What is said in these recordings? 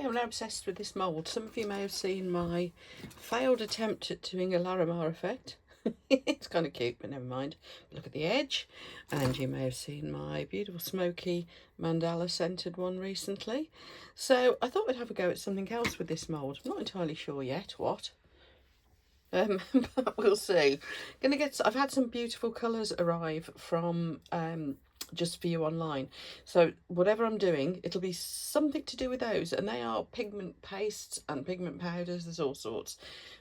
Okay, I'm now obsessed with this mould. Some of you may have seen my failed attempt at doing a Larimar effect. It's kind of cute, but never mind. Look at the edge. And you may have seen my beautiful smoky mandala scented one recently. So I thought we'd have a go at something else with this mould. I'm not entirely sure yet what. But we'll see. I've had some beautiful colours arrive from Just For You online. So whatever I'm doing, it'll be something to do with those. And they are pigment pastes and pigment powders. There's all sorts.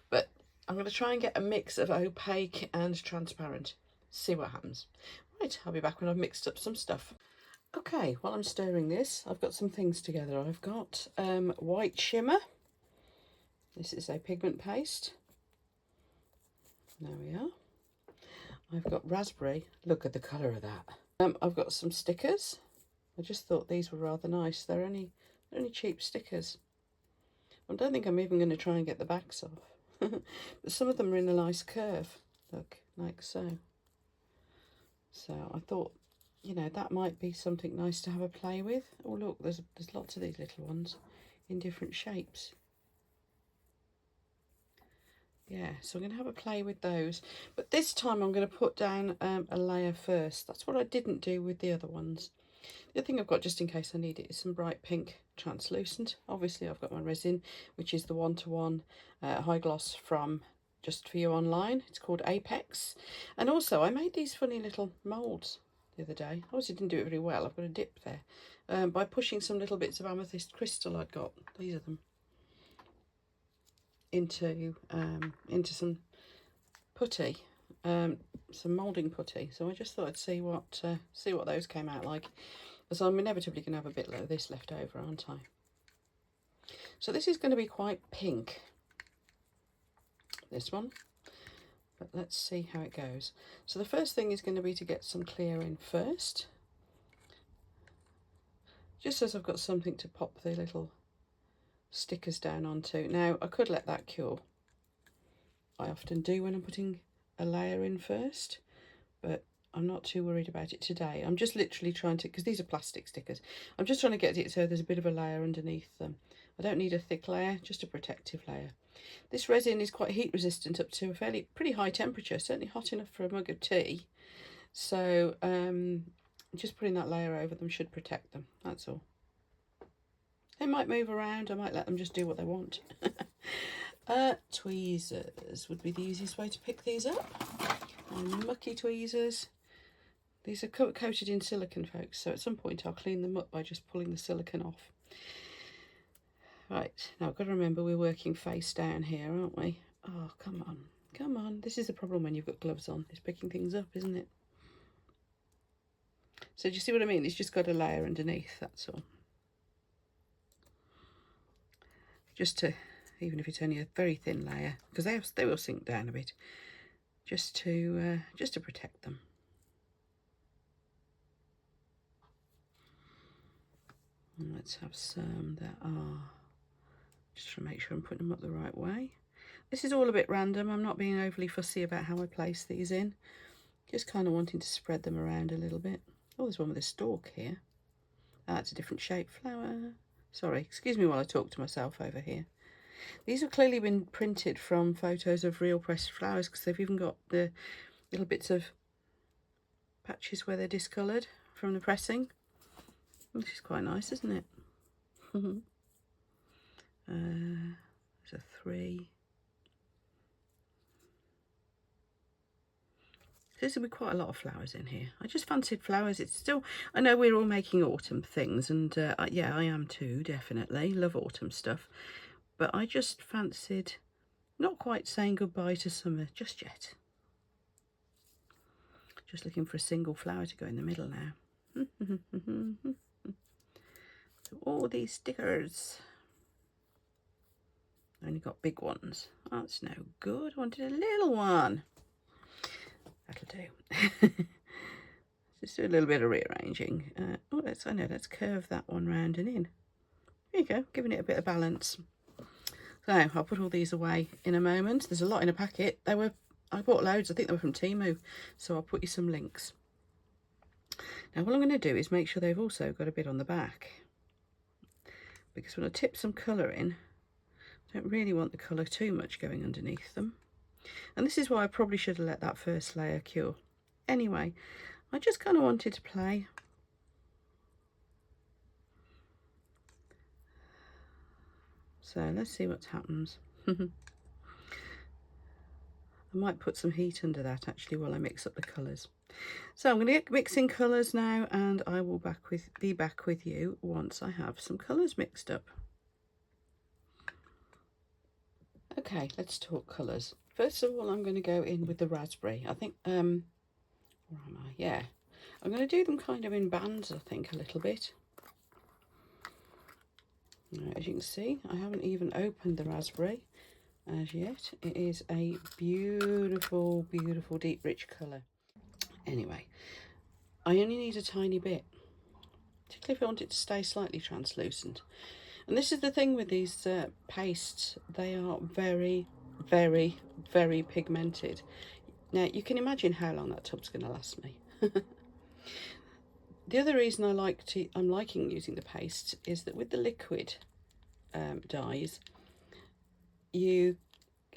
But I'm going to try and get a mix of opaque and transparent. See what happens. Right, I'll be back when I've mixed up some stuff. Okay, while I'm stirring this, I've got some things together. I've got white shimmer. This is a pigment paste. There we are. I've got raspberry. Look at the colour of that. I've got some stickers. I just thought these were rather nice. They're only cheap stickers. I don't think I'm even going to try and get the backs off. But some of them are in a nice curve. Look, like so. So I thought, you know, that might be something nice to have a play with. Oh look, there's lots of these little ones in different shapes. Yeah, so I'm going to have a play with those. But this time I'm going to put down a layer first. That's what I didn't do with the other ones. The other thing I've got, just in case I need it, is some bright pink translucent. Obviously I've got my resin, which is the 1-to-1 high gloss from Just For You online. It's called Apex. And also I made these funny little moulds the other day. Obviously didn't do it very well. I've got a dip there. By pushing some little bits of amethyst crystal I'd got. These are them. Into some putty, some moulding putty. So I just thought I'd see what those came out like, because I'm inevitably going to have a bit of this left over, aren't I? So this is going to be quite pink, this one, but let's see how it goes. So the first thing is going to be to get some clear in first, just as I've got something to pop the little stickers down onto. Now I could let that cure. I often do when I'm putting a layer in first, but I'm not too worried about it today. I'm just literally trying to, because these are plastic stickers, I'm just trying to get it so there's a bit of a layer underneath them. I don't need a thick layer, just a protective layer. This resin is quite heat resistant up to a pretty high temperature, certainly hot enough for a mug of tea. So just putting that layer over them should protect them, that's all. They might move around, I might let them just do what they want. Tweezers would be the easiest way to pick these up. Mucky tweezers. These are coated in silicone, folks, so at some point I'll clean them up by just pulling the silicone off. Right, now I've got to remember we're working face down here, aren't we? Oh, come on, come on. This is the problem when you've got gloves on. It's picking things up, isn't it? So do you see what I mean? It's just got a layer underneath, that's all. Just to, even if it's only a very thin layer, because they will sink down a bit, just to protect them. And let's have some that are, just to make sure I'm putting them up the right way. This is all a bit random. I'm not being overly fussy about how I place these in. Just kind of wanting to spread them around a little bit. Oh, there's one with a stalk here. That's a different shape flower. Sorry, excuse me while I talk to myself over here. These have clearly been printed from photos of real pressed flowers, because they've even got the little bits of patches where they're discoloured from the pressing, which is quite nice, isn't it? There's a 3. There's going to be quite a lot of flowers in here. I just fancied flowers. It's still, I know we're all making autumn things, and yeah, I am too, definitely. Love autumn stuff. But I just fancied not quite saying goodbye to summer just yet. Just looking for a single flower to go in the middle now. So all these stickers. I only got big ones. That's no good. I wanted a little one. That'll do. Just do a little bit of rearranging. Oh, let's curve that one round and in. There you go, giving it a bit of balance. So I'll put all these away in a moment. There's a lot in a packet. I bought loads. I think they were from Temu. So I'll put you some links. Now what I'm going to do is make sure they've also got a bit on the back. because when I tip some colour in, I don't really want the colour too much going underneath them. And this is why I probably should have let that first layer cure. Anyway, I just kind of wanted to play. So let's see what happens. I might put some heat under that actually while I mix up the colours. So I'm going to get mixing colours now, and I will be back with you once I have some colours mixed up. Okay, let's talk colours. First of all, I'm going to go in with the raspberry. I think, where am I? Yeah. I'm going to do them kind of in bands, I think, a little bit. Now, as you can see, I haven't even opened the raspberry as yet. It is a beautiful, beautiful, deep, rich colour. Anyway, I only need a tiny bit, particularly if I want it to stay slightly translucent. And this is the thing with these pastes, they are very, very, very pigmented. Now, you can imagine how long that tub's going to last me. The other reason I'm liking using the paste is that with the liquid dyes, you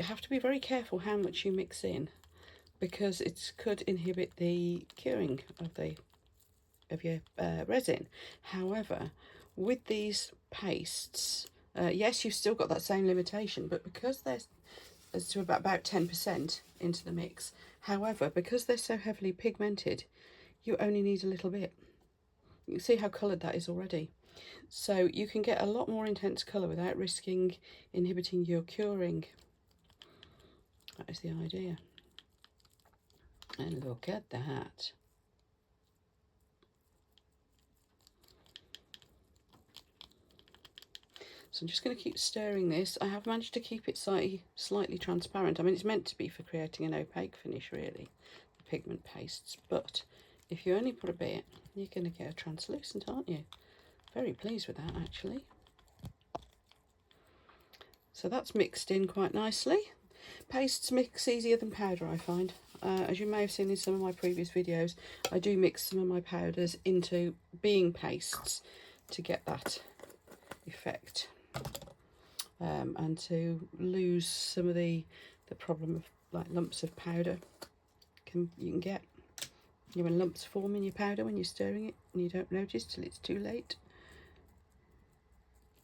have to be very careful how much you mix in, because it could inhibit the curing of your resin. However, with these pastes, yes, you've still got that same limitation, but because they're to about 10% into the mix, however, because they're so heavily pigmented, you only need a little bit. You can see how coloured that is already. So you can get a lot more intense colour without risking inhibiting your curing. That is the idea. And look at that. So I'm just going to keep stirring this. I have managed to keep it slightly transparent. I mean, it's meant to be for creating an opaque finish, really, the pigment pastes. But if you only put a bit, you're going to get a translucent, aren't you? Very pleased with that, actually. So that's mixed in quite nicely. Pastes mix easier than powder, I find. As you may have seen in some of my previous videos, I do mix some of my powders into being pastes to get that effect. And to lose some of the problem of like lumps of powder you can get. You know, when lumps form in your powder when you're stirring it and you don't notice till it's too late.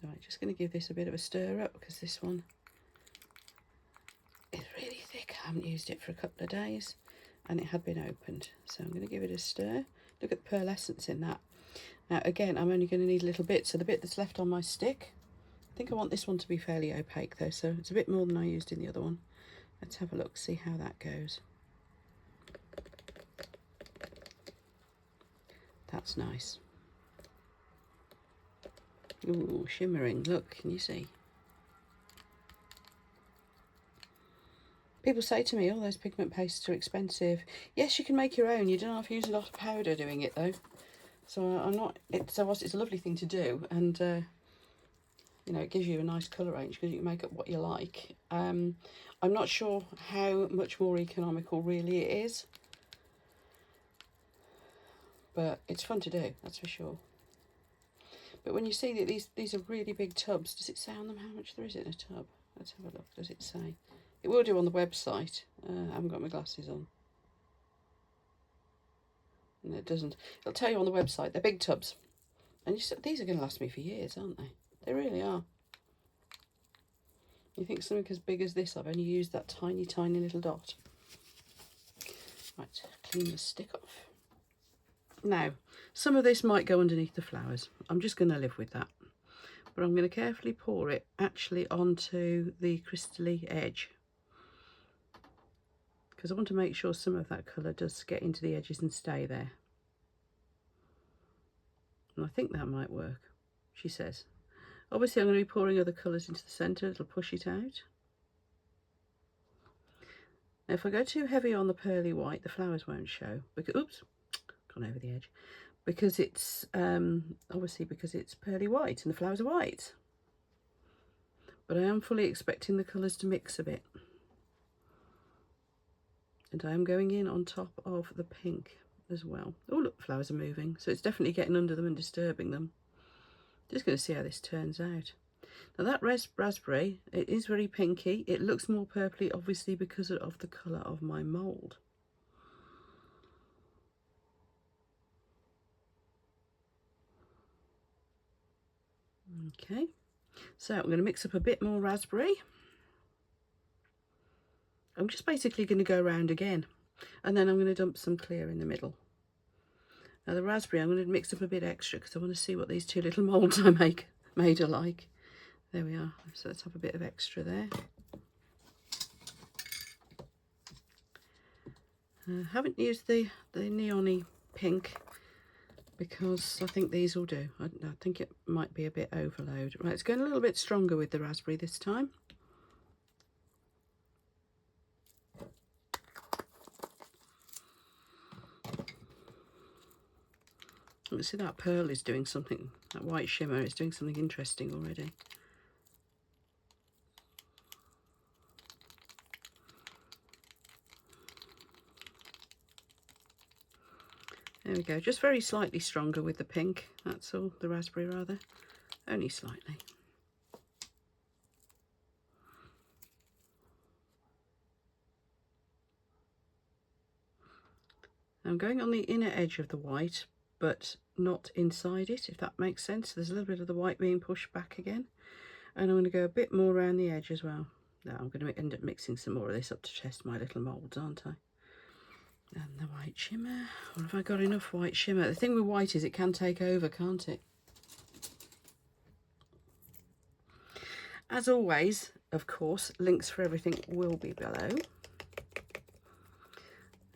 Right, just going to give this a bit of a stir up because this one is really thick. I haven't used it for a couple of days and it had been opened. So I'm going to give it a stir. Look at the pearlescence in that. Now again, I'm only going to need a little bit, so the bit that's left on my stick, I think I want this one to be fairly opaque though, so it's a bit more than I used in the other one. Let's have a look, see how that goes. That's nice. Ooh, shimmering, look, can you see? People say to me, oh, those pigment pastes are expensive. Yes, you can make your own. You don't have to use a lot of powder doing it though. So it's a lovely thing to do, and you know, it gives you a nice colour range because you can make up what you like. I'm not sure how much more economical really it is, but it's fun to do, that's for sure. But when you see that these are really big tubs, does it say on them how much there is in a tub? Let's have a look. Does it say? It will do on the website. I haven't got my glasses on. No, it doesn't. It'll tell you on the website. They're big tubs. And these are going to last me for years, aren't they? They really are. You think something as big as this, I've only used that tiny, tiny little dot. Right, clean the stick off. Now, some of this might go underneath the flowers. I'm just going to live with that. But I'm going to carefully pour it actually onto the crystally edge, because I want to make sure some of that colour does get into the edges and stay there. And I think that might work, she says. Obviously I'm going to be pouring other colours into the centre, it'll push it out. Now if I go too heavy on the pearly white, the flowers won't show. Because, oops, gone over the edge. Because it's, obviously because it's pearly white and the flowers are white. But I am fully expecting the colours to mix a bit. And I am going in on top of the pink as well. Oh look, flowers are moving. So it's definitely getting under them and disturbing them. Just going to see how this turns out. Now that raspberry, it is very pinky. It looks more purpley, obviously, because of the colour of my mould. Okay, so I'm going to mix up a bit more raspberry. I'm just basically going to go around again, and then I'm going to dump some clear in the middle. Now the raspberry, I'm going to mix up a bit extra because I want to see what these two little moulds I made are like. There we are. So let's have a bit of extra there. Haven't used the neon-y pink because I think these will do. I think it might be a bit overload. Right, it's going a little bit stronger with the raspberry this time. Let's see, that pearl is doing something, that white shimmer is doing something interesting already. There we go, just very slightly stronger with the pink, that's all, the raspberry rather, only slightly. I'm going on the inner edge of the white, but not inside it, if that makes sense. There's a little bit of the white being pushed back again. And I'm going to go a bit more around the edge as well. Now I'm going to end up mixing some more of this up to test my little moulds, aren't I? And the white shimmer. Or have I got enough white shimmer? The thing with white is it can take over, can't it? As always, of course, links for everything will be below.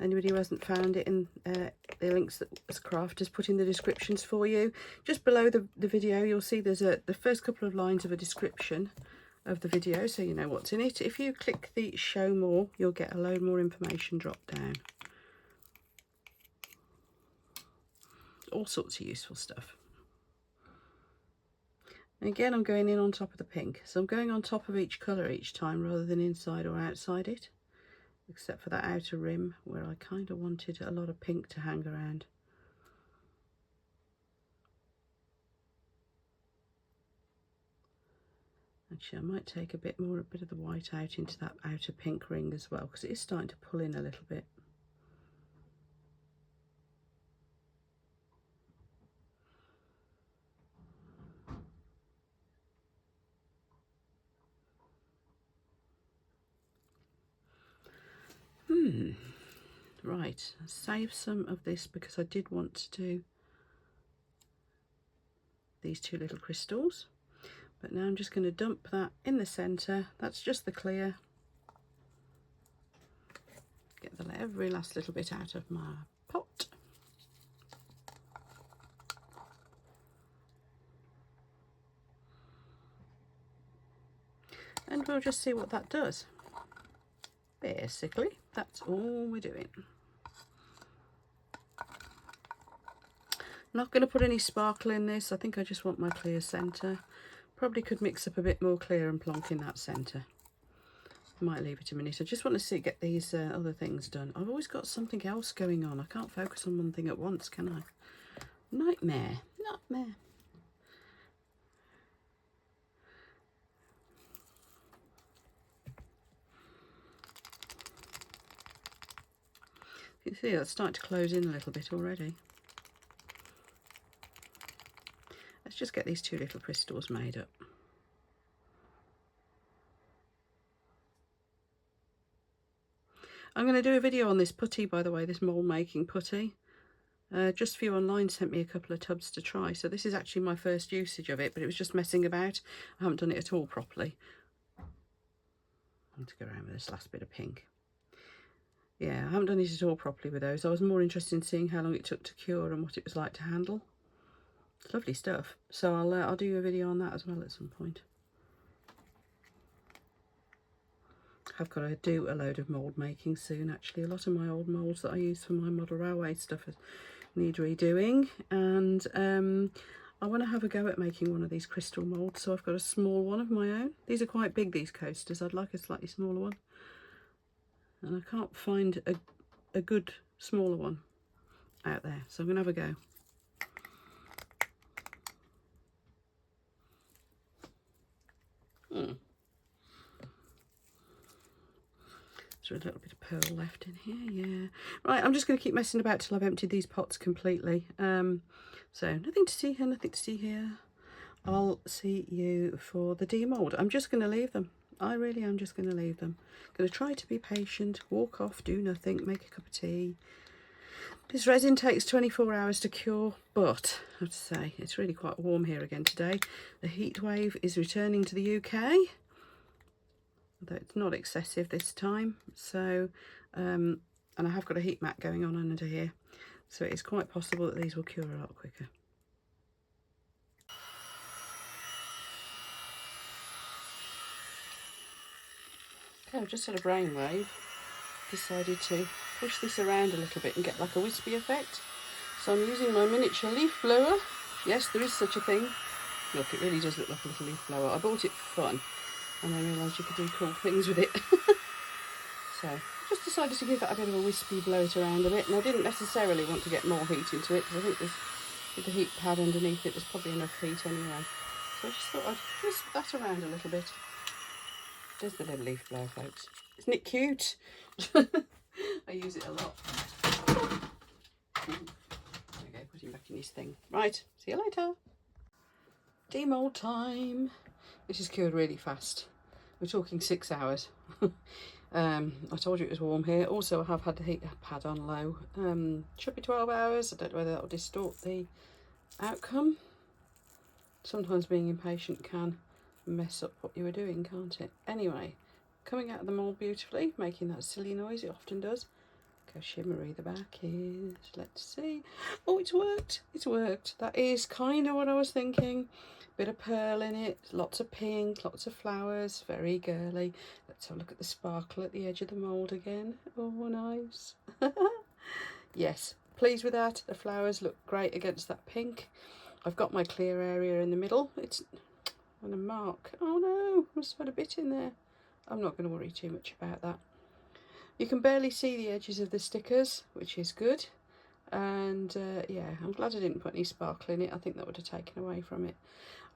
Anybody who hasn't found it in the links that Craft has put in the descriptions for you, just below the video you'll see there's the first couple of lines of a description of the video, so you know what's in it. If you click the show more, you'll get a load more information dropped down. All sorts of useful stuff. And again, I'm going in on top of the pink, so I'm going on top of each colour each time rather than inside or outside it, except for that outer rim where I kind of wanted a lot of pink to hang around. Actually, I might take a bit of the white out into that outer pink ring as well, because it is starting to pull in a little bit. Right, I'll save some of this because I did want to do these two little crystals. But now I'm just going to dump that in the centre. That's just the clear. Get every last little bit out of my pot. And we'll just see what that does. Basically, that's all we're doing. Not going to put any sparkle in this. I think I just want my clear centre. Probably could mix up a bit more clear and plonk in that centre. Might leave it a minute. I just want to get these other things done. I've always got something else going on. I can't focus on one thing at once, can I? Nightmare. Nightmare. You can see that's starting to close in a little bit already. Let's just get these two little crystals made up. I'm going to do a video on this putty, by the way, this mould making putty. Just for you online sent me a couple of tubs to try, so this is actually my first usage of it, but it was just messing about. I haven't done it at all properly. I want to go around with this last bit of pink. Yeah, I haven't done it at all properly with those. I was more interested in seeing how long it took to cure and what it was like to handle. It's lovely stuff. So I'll do a video on that as well at some point. I've got to do a load of mould making soon actually. A lot of my old moulds that I use for my model railway stuff need redoing, and I want to have a go at making one of these crystal moulds, so I've got a small one of my own. These are quite big, these coasters. I'd like a slightly smaller one, and I can't find a good smaller one out there, so I'm going to have a go. Is there a little bit of pearl left in here? Yeah. Right, I'm just going to keep messing about till I've emptied these pots completely. So nothing to see here, nothing to see here. I'll see you for the demold. I'm just going to leave them. I really am just going to leave them. Going to try to be patient, walk off, do nothing, make a cup of tea. This resin takes 24 hours to cure, but I have to say, it's really quite warm here again today. The heat wave is returning to the UK, although it's not excessive this time. So, and I have got a heat mat going on under here, so it's quite possible that these will cure a lot quicker. Okay, I've just had a brainwave. Decided to push this around a little bit and get like a wispy effect. So I'm using my miniature leaf blower. Yes, there is such a thing. Look, it really does look like a little leaf blower. I bought it for fun and I realised you could do cool things with it. So I just decided to give that a bit of a wispy, blow it around a bit, and I didn't necessarily want to get more heat into it because I think there's, with the heat pad underneath it, there's probably enough heat anyway. So I just thought I'd wisp that around a little bit. There's the little leaf blower, folks. Isn't it cute? I use it a lot. There we go, put him back in his thing. Right, see you later. Demold time. This is cured really fast. We're talking 6 hours. I told you it was warm here. Also, I have had the heat pad on low. Should be 12 hours. I don't know whether that will distort the outcome. Sometimes being impatient can mess up what you were doing, can't it? Anyway, coming out of the mould beautifully, making that silly noise it often does. Look how shimmery the back is. Let's see. Oh, it's worked. It's worked. That is kind of what I was thinking. Bit of pearl in it, lots of pink, lots of flowers, very girly. Let's have a look at the sparkle at the edge of the mould again. Oh, nice. Yes, pleased with that. The flowers look great against that pink. I've got my clear area in the middle. It's on a mark. Oh no, must have had a bit in there. I'm not going to worry too much about that. You can barely see the edges of the stickers, which is good. And yeah, I'm glad I didn't put any sparkle in it. I think that would have taken away from it.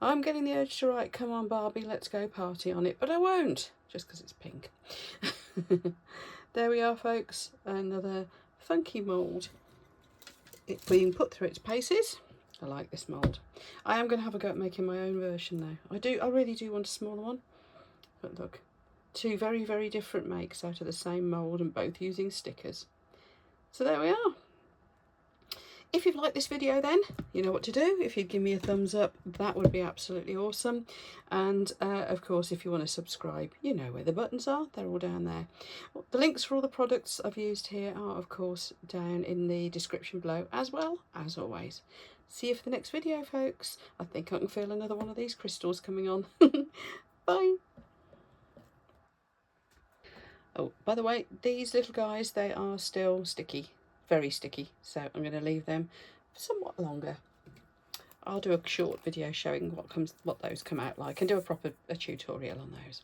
I'm getting the urge to write, come on Barbie, let's go party on it, but I won't, just because it's pink. There we are, folks, another funky mould. It's being put through its paces. I like this mould. I am going to have a go at making my own version though. I really do want a smaller one. But look, two very, very different makes out of the same mould and both using stickers. So there we are. If you've liked this video then, you know what to do. If you'd give me a thumbs up, that would be absolutely awesome. And of course, if you want to subscribe, you know where the buttons are. They're all down there. The links for all the products I've used here are, of course, down in the description below, as well as always. See you for the next video, folks. I think I can feel another one of these crystals coming on. Bye. Oh, by the way, these little guys, they are still sticky. Very sticky, so I'm going to leave them somewhat longer. I'll do a short video showing what those come out like and do a tutorial on those.